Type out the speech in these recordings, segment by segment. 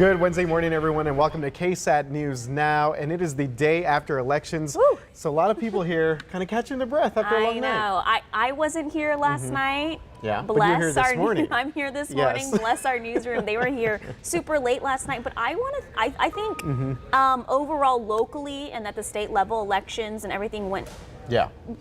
Good Wednesday morning, everyone, and welcome to KSAT News Now. And it is the day after elections. Woo. So a lot of people here kind of catching their breath after a long night. I know. I wasn't here last night. Yeah, but Bless you're here this morning. I'm here this morning. Yes. Bless our newsroom. They were here super late last night. But I think overall locally and at the state level, elections and everything went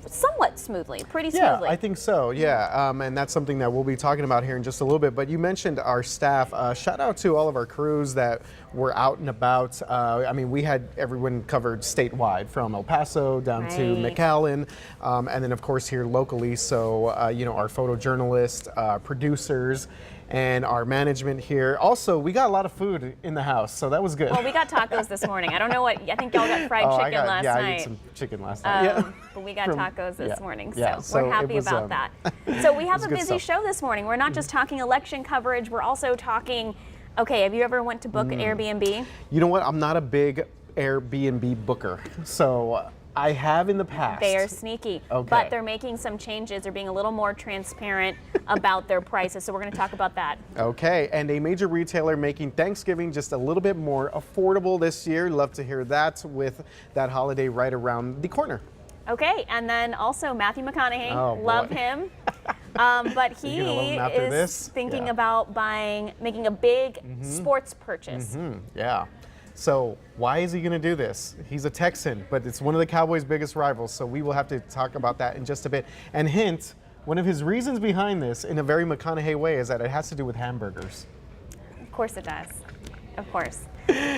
somewhat smoothly, pretty smoothly. Yeah, I think so, yeah. And that's something that we'll be talking about here in just a little bit. But you mentioned our staff. Shout out to all of our crews that were out and about. I mean, we had everyone covered statewide from El Paso down to McAllen, and then of course here locally. So, you know, our photojournalists, producers, and our management here. Also, we got a lot of food in the house, so that was good. Well, we got tacos this morning. I don't know what, I think y'all got fried chicken last night. Yeah, I ate some chicken last night. But we got tacos this morning, so we're happy about that. So we have a busy show this morning. We're not just talking election coverage, we're also talking, okay, have you ever went to book an Airbnb? You know what, I'm not a big Airbnb booker, so I have in the past. They are sneaky, but they're making some changes. They're being a little more transparent about their prices, so we're going to talk about that. Okay, and a major retailer making Thanksgiving just a little bit more affordable this year. Love to hear that with that holiday right around the corner. Okay, and then also Matthew McConaughey, love him. But he is thinking about making a big sports purchase. Yeah. So why is he going to do this? He's a Texan, but it's one of the Cowboys' biggest rivals, so we will have to talk about that in just a bit. And hint, one of his reasons behind this, in a very McConaughey way, is that it has to do with hamburgers. Of course it does. Of course.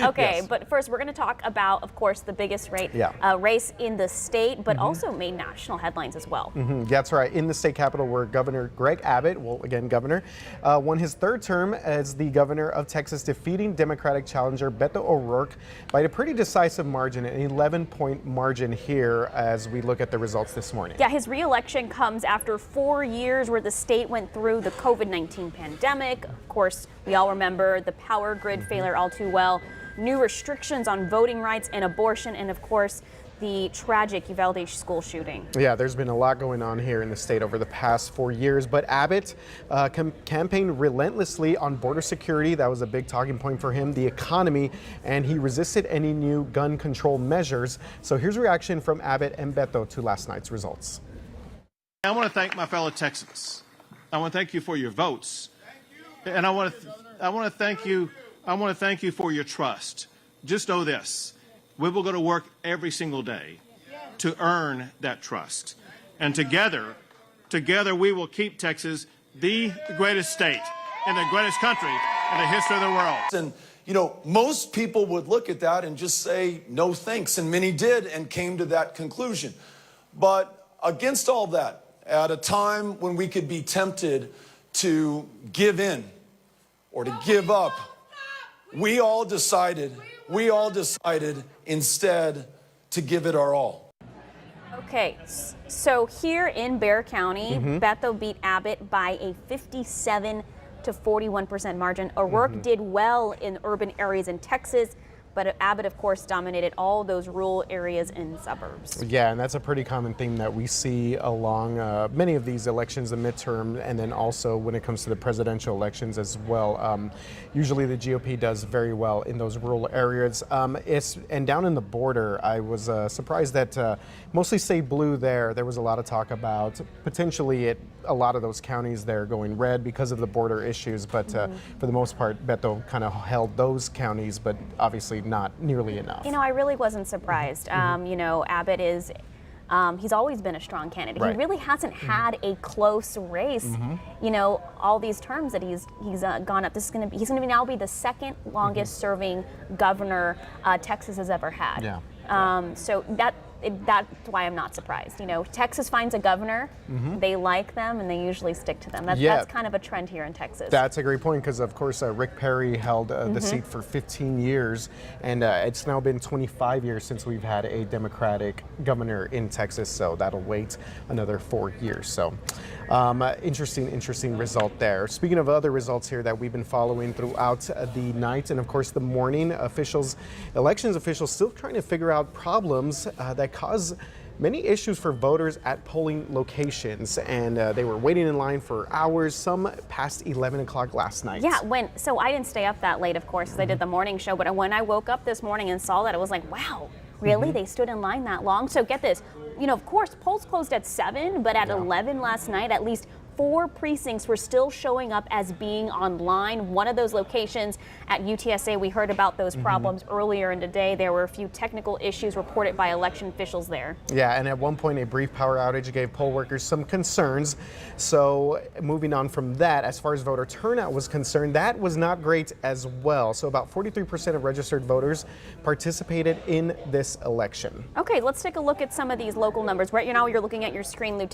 Okay, but first we're going to talk about, of course, the biggest race in the state, but also made national headlines as well. That's right. In the state capitol, where Governor Greg Abbott, well, again, governor, won his third term as the governor of Texas, defeating Democratic challenger Beto O'Rourke by a pretty decisive margin, an 11-point margin here as we look at the results this morning. Yeah, his re-election comes after 4 years where the state went through the COVID-19 pandemic. Of course, we all remember the power grid failure all too well. New restrictions on voting rights and abortion, and of course, the tragic Uvalde school shooting. Yeah, there's been a lot going on here in the state over the past 4 years, but Abbott campaigned relentlessly on border security. That was a big talking point for him, the economy, and he resisted any new gun control measures. So here's a reaction from Abbott and Beto to last night's results. I want to thank my fellow Texans. I want to thank you for your votes. And I want to thank you for your trust. Just know this. We will go to work every single day to earn that trust. And together we will keep Texas the greatest state in the greatest country in the history of the world. And, you know, most people would look at that and just say, no thanks. And many did and came to that conclusion. But against all that, at a time when we could be tempted to give in or to give up, we all decided instead to give it our all. Okay, so here in Bexar County, Beto beat Abbott by a 57 to 41% margin. O'Rourke did well in urban areas in Texas, but Abbott, of course, dominated all those rural areas and suburbs. Yeah, and that's a pretty common theme that we see along many of these elections, the midterm, and then also when it comes to the presidential elections as well. Usually the GOP does very well in those rural areas. And down in the border, I was surprised that mostly stayed blue there. There was a lot of talk about potentially a lot of those counties there going red because of the border issues, but for the most part, Beto kind of held those counties, but obviously not nearly enough. You know, I really wasn't surprised. You know, Abbott is, he's always been a strong candidate. He really hasn't had a close race. You know, all these terms that he's gone up. He's going to now be the second longest serving governor Texas has ever had. So that's why I'm not surprised. You know, Texas finds a governor, they like them, and they usually stick to them. That's kind of a trend here in Texas. That's a great point because, of course, Rick Perry held the seat for 15 years, and it's now been 25 years since we've had a Democratic governor in Texas, so that'll wait another 4 years. So interesting result there. Speaking of other results here that we've been following throughout the night and, of course, the morning, elections officials still trying to figure out problems that cause many issues for voters at polling locations, and they were waiting in line for hours, some past 11 o'clock last night. Yeah, so I didn't stay up that late, of course, because I did the morning show, but when I woke up this morning and saw that, it was like, wow, really? They stood in line that long? So get this, of course, polls closed at 7, but at 11 last night, at least 4 precincts were still showing up as being online. One of those locations at UTSA, we heard about those problems earlier in the day. There were a few technical issues reported by election officials there. Yeah, and at one point a brief power outage gave poll workers some concerns. So moving on from that, as far as voter turnout was concerned, that was not great as well. So about 43% of registered voters participated in this election. Okay, let's take a look at some of these local numbers. Right now you're looking at your screen, this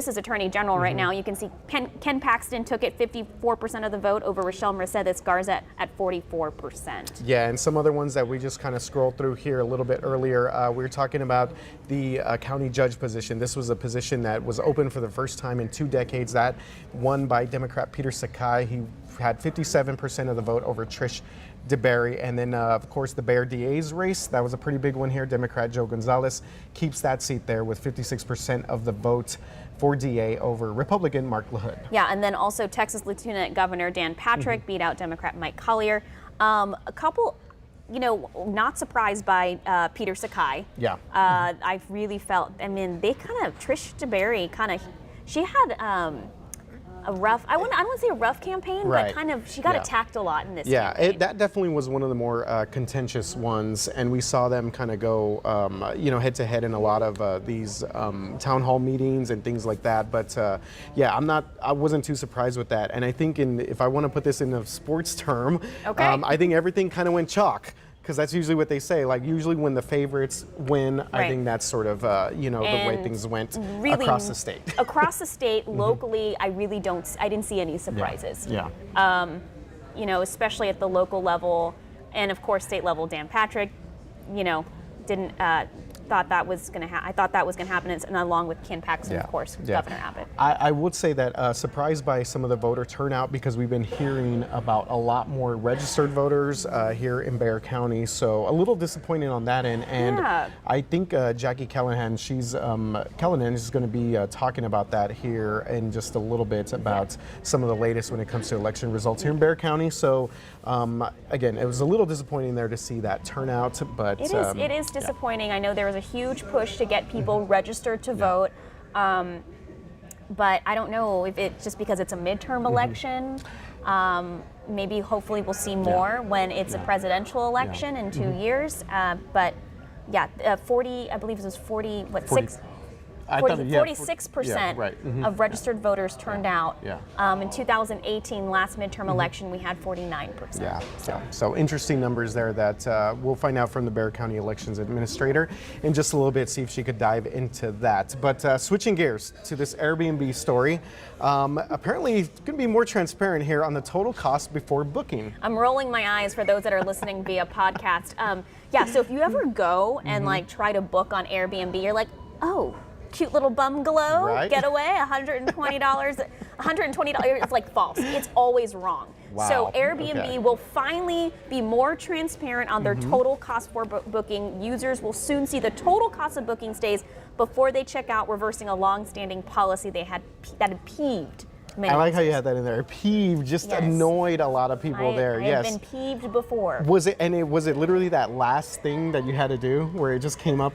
is Attorney General right now. You can see Ken Paxton took it 54% of the vote over Rochelle Mercedes Garza at 44%. Yeah, and some other ones that we just kind of scrolled through here a little bit earlier. We were talking about the county judge position. This was a position that was open for the first time in 2 decades. That won by Democrat Peter Sakai. He had 57% of the vote over Trish DeBerry. And then, of course, the Bexar DA's race. That was a pretty big one here. Democrat Joe Gonzalez keeps that seat there with 56% of the vote for DA over Republican Mark LaHood. Yeah, and then also Texas Lieutenant Governor Dan Patrick beat out Democrat Mike Collier. A couple, not surprised by Peter Sakai. Yeah. I really felt, Trish DeBerry she had a rough, I don't say a rough campaign, right. But she got attacked a lot in this campaign. Yeah, that definitely was one of the more contentious ones, and we saw them kind of go, head to head in a lot of these town hall meetings and things like that. But I wasn't too surprised with that. And I think if I want to put this in a sports term, okay. I think everything kind of went chalk. Because that's usually what they say. Like usually when the favorites win, right. I think that's sort of the way things went really, across the state. Across the state, locally, I didn't see any surprises. Yeah. Especially at the local level, and of course state level. Dan Patrick, didn't. I thought that was going to happen, and along with Ken Paxton, of course, Governor Abbott. I would say that surprised by some of the voter turnout because we've been hearing about a lot more registered voters here in Bexar County, so a little disappointing on that end. And I think Jackie Callahan, Callahan is going to be talking about that here in just a little bit about some of the latest when it comes to election results here in Bexar County. So again, it was a little disappointing there to see that turnout, but it is disappointing. Yeah. I know there was a huge push to get people registered to vote, but I don't know if it's just because it's a midterm election. Maybe hopefully we'll see more when it's a presidential election in 2 years. But 40, I believe it was 46% of registered voters turned out. In 2018, last midterm election, we had 49%. Yeah, so interesting numbers there that we'll find out from the Bexar County Elections Administrator in just a little bit, see if she could dive into that. But switching gears to this Airbnb story, apparently it's going to be more transparent here on the total cost before booking. I'm rolling my eyes for those that are listening via podcast. So if you ever go and try to book on Airbnb, you're like, oh, cute little bungalow, right. Getaway, $120. It's like false. It's always wrong. Wow. So Airbnb will finally be more transparent on their total cost for booking. Users will soon see the total cost of booking stays before they check out, reversing a long-standing policy that had peeved many. I like how you had that in there. Peeved just annoyed a lot of people there. I have been peeved before. Was it literally that last thing that you had to do where it just came up?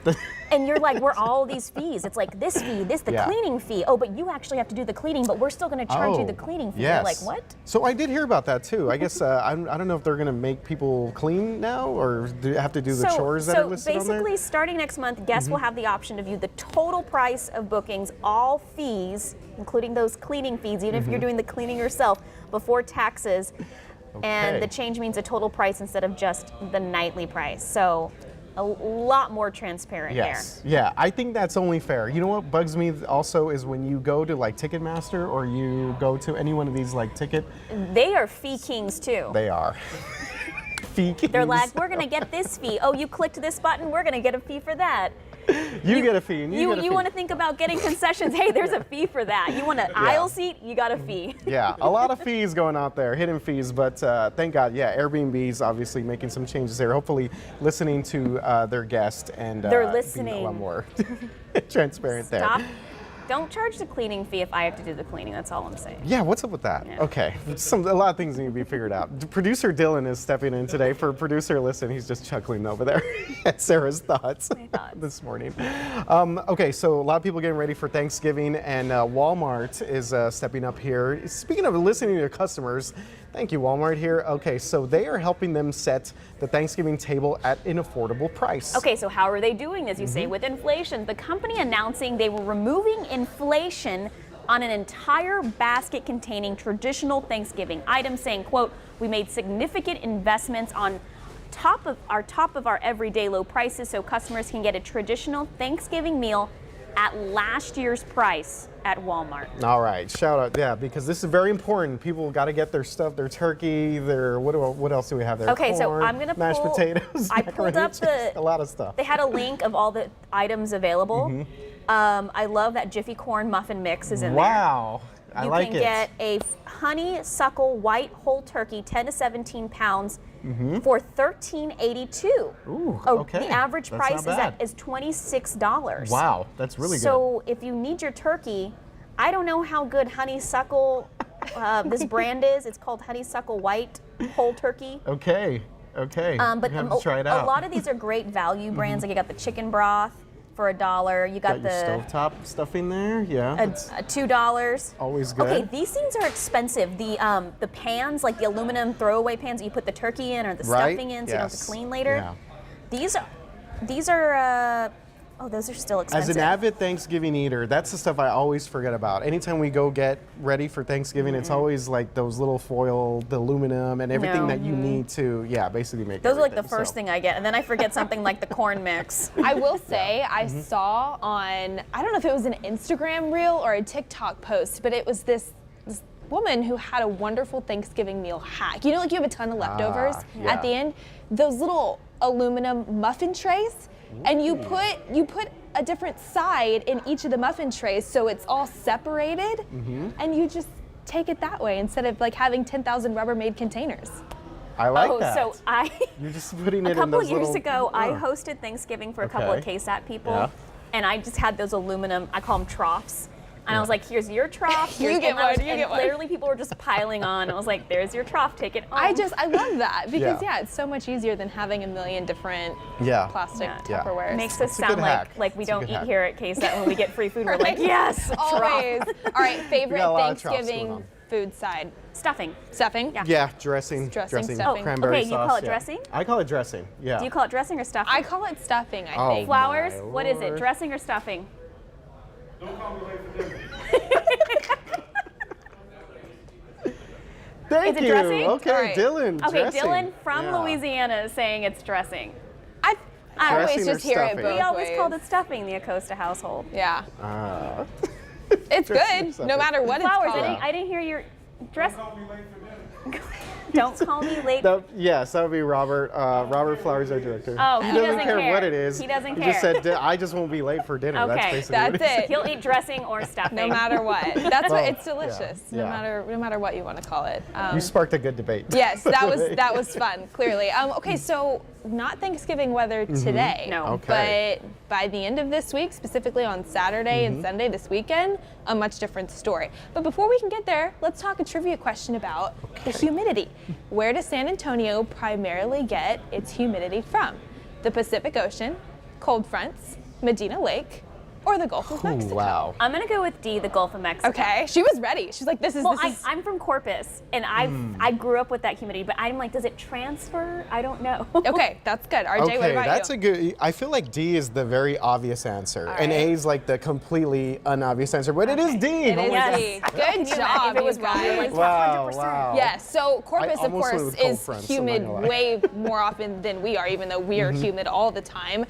And you're like, we're all these fees. It's like this fee, the cleaning fee. Oh, but you actually have to do the cleaning, but we're still going to charge you the cleaning fee. Yes. You're like, what? So I did hear about that too. I guess I don't know if they're going to make people clean now or do you have to do the chores that are listed on there? So basically, starting next month, guests will have the option to view the total price of bookings, all fees, including those cleaning fees, even if you're doing the cleaning yourself, before taxes. Okay. And the change means a total price instead of just the nightly price. So a lot more transparent there. Yeah, I think that's only fair. You know what bugs me also is when you go to like Ticketmaster or you go to any one of these like ticket. They are fee kings too. They are. Fee kings. They're like, we're going to get this fee. Oh, you clicked this button, we're going to get a fee for that. You get a fee. And you get a fee. You want to think about getting concessions? Hey, there's a fee for that. You want an aisle seat? You got a fee. Yeah, a lot of fees going out there, hidden fees, but thank God, yeah, Airbnb's obviously making some changes there, hopefully listening to their guest and They're listening. being a lot more transparent Stop. there. Don't charge the cleaning fee if I have to do the cleaning. That's all I'm saying. Yeah, what's up with that? Yeah. Okay, a lot of things need to be figured out. Producer Dylan is stepping in today for producer Listen. He's just chuckling over there at Sarah's thoughts this morning. Okay, so a lot of people getting ready for Thanksgiving, and Walmart is stepping up here. Speaking of listening to customers, thank you, Walmart here. Okay, so they are helping them set the Thanksgiving table at an affordable price. Okay, so how are they doing this? You say with inflation. The company announcing they were removing inflation on an entire basket containing traditional Thanksgiving items, saying, quote, "We made significant investments on top of our everyday low prices so customers can get a traditional Thanksgiving meal at last year's price at Walmart." All right, shout out, yeah, because this is very important. People got to get their stuff, their turkey, their what else do we have there? Okay, so Corn, I'm gonna mashed pull. potatoes. I pulled macaroni up and the cheese, a lot of stuff. They had a link of all the items available. I love that Jiffy Corn muffin mix is in there. Wow, I like it. You can get a honeysuckle white whole turkey, 10 to 17 pounds, for $13.82. Ooh, Oh, okay. the average That's price not bad. is $26. Wow, that's really good. So if you need your turkey, I don't know how good honeysuckle this brand is. It's called honeysuckle white whole turkey. Okay, But you have to try it out. a lot of these are great value brands. Like you got the chicken broth for $1. You got your the stovetop stuffing there, yeah. It's $2. always good. Okay, these things are expensive. The pans, like the aluminum throwaway pans that you put the turkey in or the Right? stuffing in, so you don't have to Yes. clean later. Yeah. These are those are still expensive. As an avid Thanksgiving eater, that's the stuff I always forget about. Anytime we go get ready for Thanksgiving, it's always like those little foil, the aluminum, and everything that you need to, basically make Those are like the everything, first so. thing I get, and then I forget something like the corn mix. I will say I saw on, I don't know if it was an Instagram reel or a TikTok post, but it was this woman who had a wonderful Thanksgiving meal hack. You know, like you have a ton of leftovers yeah. at the end, those little aluminum muffin trays, and you put a different side in each of the muffin trays so it's all separated, and you just take it that way instead of like having 10,000 Rubbermaid containers. I like that. So You're just putting it a in couple those years little, ago, I hosted Thanksgiving for a couple of Okay. KSAT people, Yeah. and I just had those aluminum, I call them troughs. And I was like, here's your trough. You get one, you get one. Literally, people were just piling on. I was like, there's your trough, take it home. I love that because Yeah. it's so much easier than having a million different Yeah. plastic Yeah. Tupperwares. Makes us It's a good sound hack. like we It's a don't good eat hack. here at KSAT when we get free food. We're like, yes, a trough. Always. All right, favorite got a lot of troughs going Thanksgiving on. food side. Stuffing. Stuffing? Yeah. Yeah, dressing, stuffing. cranberry Okay, you sauce. call it yeah. dressing? I call it dressing, yeah. Do you call it dressing or stuffing? I call it stuffing, I Oh. think. Flowers? My What is it? Lord. Dressing or stuffing? Thank Is it you. dressing? Okay, All right. Dylan. Okay, dressing. Dylan from Yeah. Louisiana is saying it's dressing. I always Dressing or just hear it stuffing? both We always ways. called it stuffing, the Acosta household. Yeah. Ah. It's Dressing or good, stuffing. no matter what Flowers, it's called. I didn't hear your dress. Don't call me late. Yes, that would be Robert. Robert Flowers, our director. Oh, he doesn't care care. what it is. He doesn't He just care. said, I just won't be late for dinner. Okay, That's basically what that's he it. He'll eat dressing or stuffing. No matter what. That's Well, what it's delicious. yeah. No matter what you want to call it. You sparked a good debate. Yes, that was fun, clearly. Okay, so not Thanksgiving weather today. No. Okay. But by the end of this week, specifically on Saturday and Sunday this weekend, a much different story. But before we can get there, let's talk a trivia question about the humidity. Where does San Antonio primarily get its humidity from? The Pacific Ocean, cold fronts, Medina Lake, or the Gulf of Mexico? Wow. I'm gonna go with D, the Gulf of Mexico. Okay, she was ready. She's like, this is. Well, I'm from Corpus, and I grew up with that humidity, but I'm like, does it transfer? I don't know. Okay, that's good. RJ, what Okay, about that's you? a good. I feel like D is the very obvious answer, and A is like the completely unobvious answer. But it is D. It Oh is my God. D. Can Good you imagine job, if it was you wrong? You're guys. like, Wow, 100%. wow. Yes, so Corpus, of almost went course, with cold is fronts, I'm not humid gonna lie. way more often than we are, even though we are humid all the time.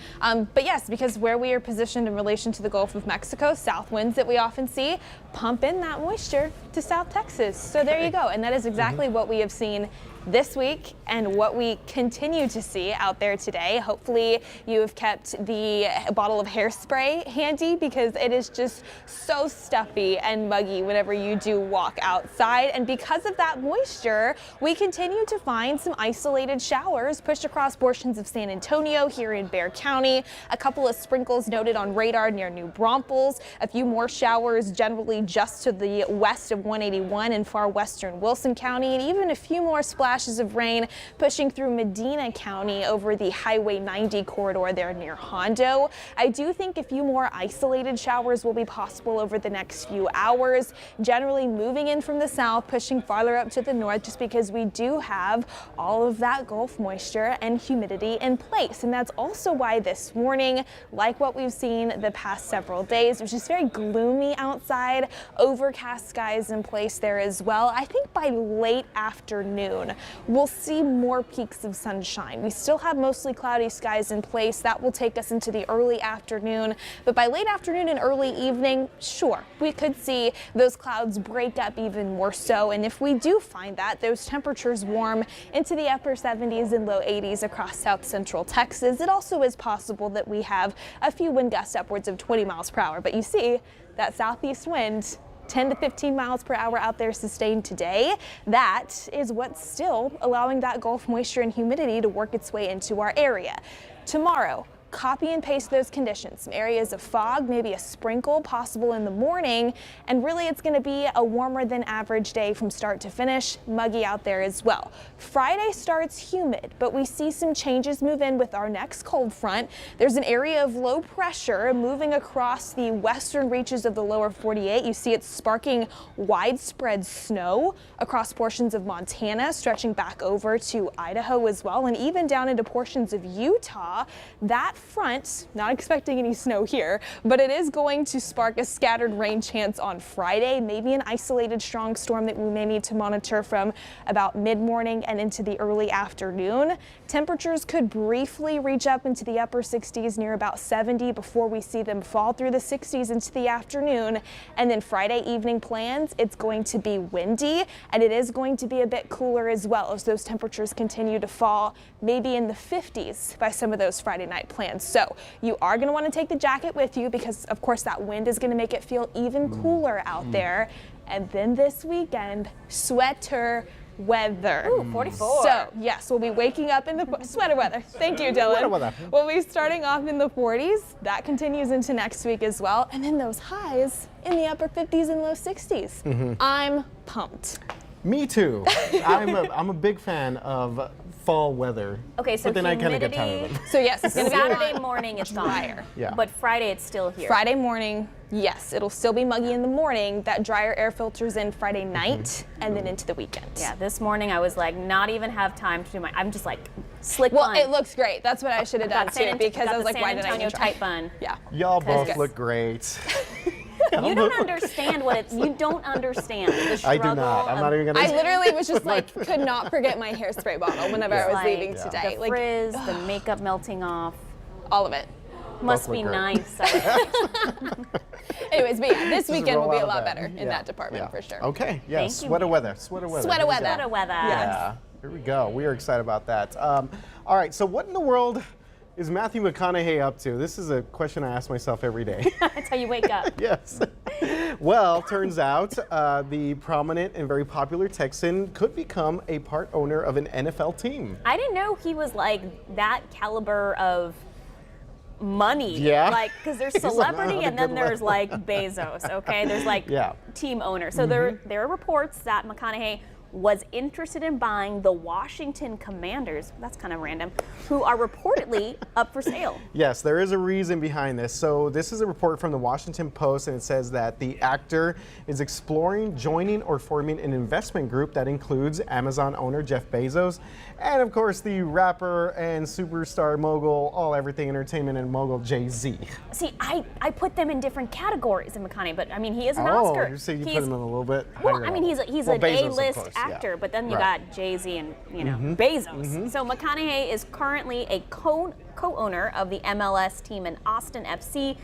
But yes, because where we are positioned in relation to the the Gulf of Mexico, south winds that we often see, pump in that moisture to South Texas. So there you go. And that is exactly what we have seen this week and what we continue to see out there today. Hopefully you have kept the bottle of hairspray handy because it is just so stuffy and muggy whenever you do walk outside. And because of that moisture, we continue to find some isolated showers pushed across portions of San Antonio here in Bexar County. A couple of sprinkles noted on radar near New Braunfels. A few more showers generally just to the west of 181 in far western Wilson County, and even a few more splashes of rain pushing through Medina County over the Highway 90 corridor there near Hondo. I do think a few more isolated showers will be possible over the next few hours, generally moving in from the south, pushing farther up to the north, just because we do have all of that Gulf moisture and humidity in place. And that's also why this morning, like what we've seen the past several days, it was just very gloomy outside, overcast skies in place there as well. I think by late afternoon, we'll see more peaks of sunshine. We still have mostly cloudy skies in place. That will take us into the early afternoon. But by late afternoon and early evening, sure, we could see those clouds break up even more so. And if we do find that, those temperatures warm into the upper 70s and low 80s across south central Texas, it also is possible that we have a few wind gusts upwards of 20 miles per hour. But you see that southeast wind, 10 to 15 miles per hour out there sustained today. That is what's still allowing that Gulf moisture and humidity to work its way into our area. Tomorrow, copy and paste those conditions. Some areas of fog, maybe a sprinkle possible in the morning, and really it's going to be a warmer than average day from start to finish, muggy out there as well. Friday starts humid, but we see some changes move in with our next cold front. There's an area of low pressure moving across the western reaches of the lower 48. You see it sparking widespread snow across portions of Montana, stretching back over to Idaho as well, and even down into portions of Utah. That front, not expecting any snow here, but it is going to spark a scattered rain chance on Friday, maybe an isolated strong storm that we may need to monitor from about mid-morning and into the early afternoon. Temperatures could briefly reach up into the upper 60s near about 70 before we see them fall through the 60s into the afternoon. And then Friday evening plans, it's going to be windy and it is going to be a bit cooler as well as those temperatures continue to fall, maybe in the 50s by some of those Friday night plans. So you are going to want to take the jacket with you because of course that wind is going to make it feel even cooler out there. And then this weekend, sweater weather. Ooh, 44. So yes, we'll be waking up in the sweater weather. Thank you, Dylan. Sweater weather. We'll be starting off in the 40s. That continues into next week as well. And then those highs in the upper 50s and low 60s. I'm pumped. Me too. I'm a big fan of fall weather. Okay, so but then I kind of get humidity- tired of it. So yes, it's going to be Saturday morning it's drier. Yeah. But Friday it's still here. Friday morning, yes, it'll still be muggy in the morning. That drier air filters in Friday night and then into the weekend. Yeah, this morning I was like, not even have time to do I'm just like slick Well, bun. it looks great. That's what I should have done too, because got I was the like, San why did I Antonio even try? tight bun. Yeah. Y'all both Yes. look great. You don't understand what it's. You don't understand the struggle. I do not. I'm not even gonna. I literally was just like, could not forget my hairspray bottle whenever I was Like, leaving today. The Like, frizz, the makeup melting off. all of it. Must look be great. nice. Anyways, but yeah, this Just weekend roll will be out a of lot bed. better in Yeah, that department yeah. for sure. Okay. Yeah. Thank you, Sweater Mia. weather. Sweater weather. Sweater Here we weather. go. Sweater weather. Yeah. Here we go. We are excited about that. All right. So what in the world is Matthew McConaughey up to? This is a question I ask myself every day. That's how you wake up. Yes. Well, turns out the prominent and very popular Texan could become a part owner of an NFL team. I didn't know he was like that caliber of money. Yeah. Like, because there's He's on celebrity a and then good there's level. like Bezos, okay? There's like Yeah. team owner. So there are reports that McConaughey was interested in buying the Washington Commanders, that's kind of random, who are reportedly up for sale. Yes, there is a reason behind this. So this is a report from the Washington Post, and it says that the actor is exploring joining or forming an investment group that includes Amazon owner Jeff Bezos, and of course the rapper and superstar mogul, all everything entertainment and mogul Jay-Z. See, I put them in different categories in McConaughey, but I mean, he is an Oscar. You say you put He's- him in a little bit Well, higher I mean, level. he's Well, an Bezos, of A-list course. actor, yeah. but then you Right. got Jay-Z and Bezos. So McConaughey is currently a co-owner of the MLS team in Austin FC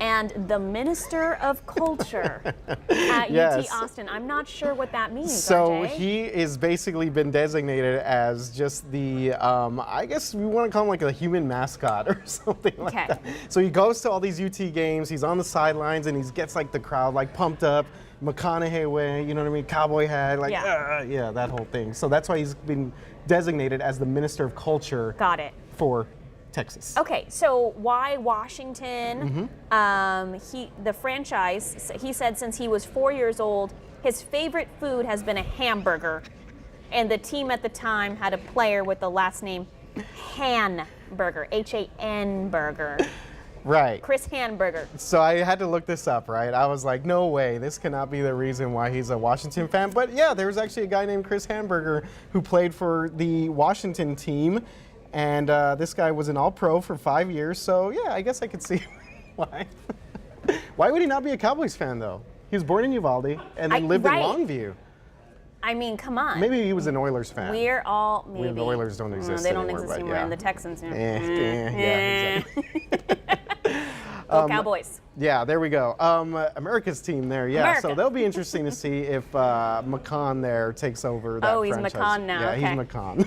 and the Minister of Culture at Yes. UT Austin. I'm not sure what that means. So RJ. he is basically been designated as just the, I guess we want to call him like a human mascot or something like Okay. that. So he goes to all these UT games, he's on the sidelines, and he gets like the crowd like pumped up, McConaughey way, you know what I mean, cowboy hat, like, yeah, that whole thing. So that's why he's been designated as the Minister of Culture Got it. for Texas. Okay, so why Washington? The franchise, he said since he was 4 years old, his favorite food has been a hamburger. And the team at the time had a player with the last name Hanburger, H-A-N burger. Right. Chris Hanburger. So I had to look this up, right? I was like, no way, this cannot be the reason why he's a Washington fan. But yeah, there was actually a guy named Chris Hanburger who played for the Washington team. And this guy was an All-Pro for 5 years. So yeah, I guess I could see why. Why would he not be a Cowboys fan, though? He was born in Uvalde and then lived in Longview. I mean, come on. Maybe he was an Oilers fan. We're all maybe. The Oilers don't exist They don't anymore, exist but anymore. yeah. And the Texans. Yeah, exactly. Go Cowboys. Yeah, there we go. America's team there, yeah. America. So that'll be interesting to see if McConn there takes over that Oh, he's franchise. McConn now, Yeah, okay. he's McConn.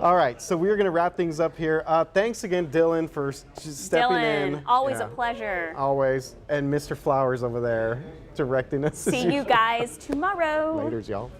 All right, so we're going to wrap things up here. Thanks again, Dylan, for stepping in. Dylan, always Yeah, a pleasure. Always. And Mr. Flowers over there directing us. as See you usual. guys tomorrow. Laters, y'all.